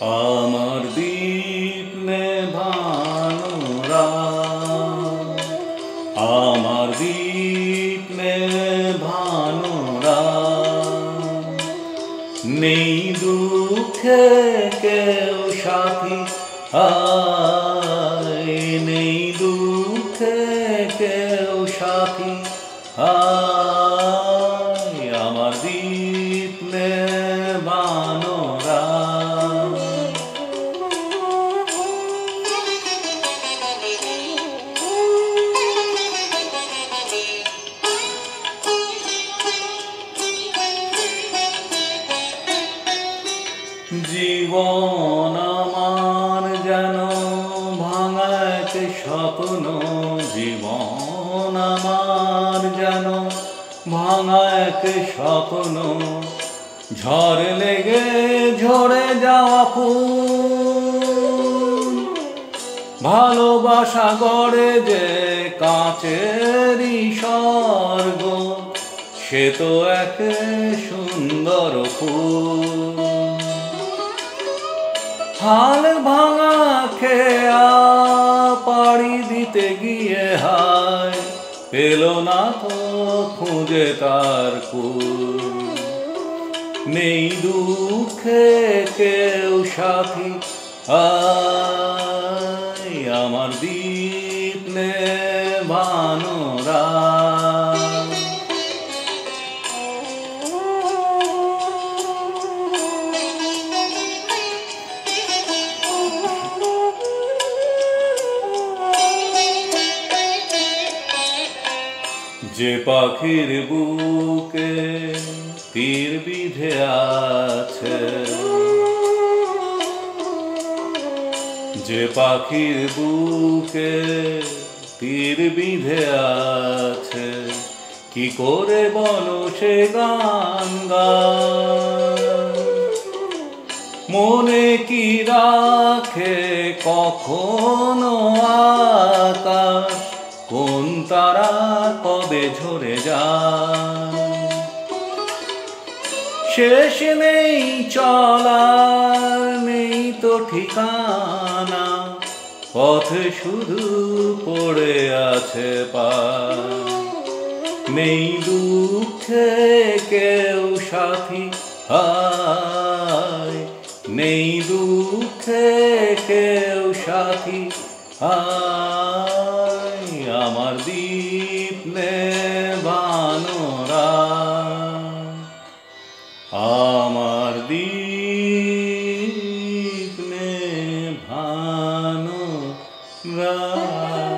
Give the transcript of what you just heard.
আমার দীপ নেভানো রাত, আমার দীপ নেভানো রাত। নেই দুঃখে কেউ সাথী, হায় নেই দুঃখে কেউ সাথী, হায় আমার দীপ নেভানো রাত। জীবন আমার যেন ভাঙা এক স্বপ্ন, জীবন আমার যেন ভাঙা এক স্বপ্ন। ঝড় লেগে ঝরে যাওয়া ফুল, ভালোবাসা গড়ে যে কাঁচেরই স্বর্গ, সে তো এক সুন্দর ফুল। হাল ভাঙা খেয়া পাড়ি দিতে গিয়ে হায় পেল না তো খুঁজে তার কুল। নেই দুঃখে কেউ সাথী, আয় আমার দীপ নেভানো রাত। যে পাখির বুকে তীর বিঁধে আছে, যে পাখির বুকে তীর বিঁধে আছে, কি করে বলো সে গান গায়? মনে কি রাখে কখনো আকাশ, কোন তারা কবে ঝরে যায়? শেষ নেই চলার, নেই তো ঠিকানা, পথে শুধু পড়ে আছে পায়। নেই দুঃখে কেউ সাথী, হায় নেই দুঃখে কেউ সাথী, হায় আমার দীপ নেভানো রাত, আমার দীপ নেভানো রাত।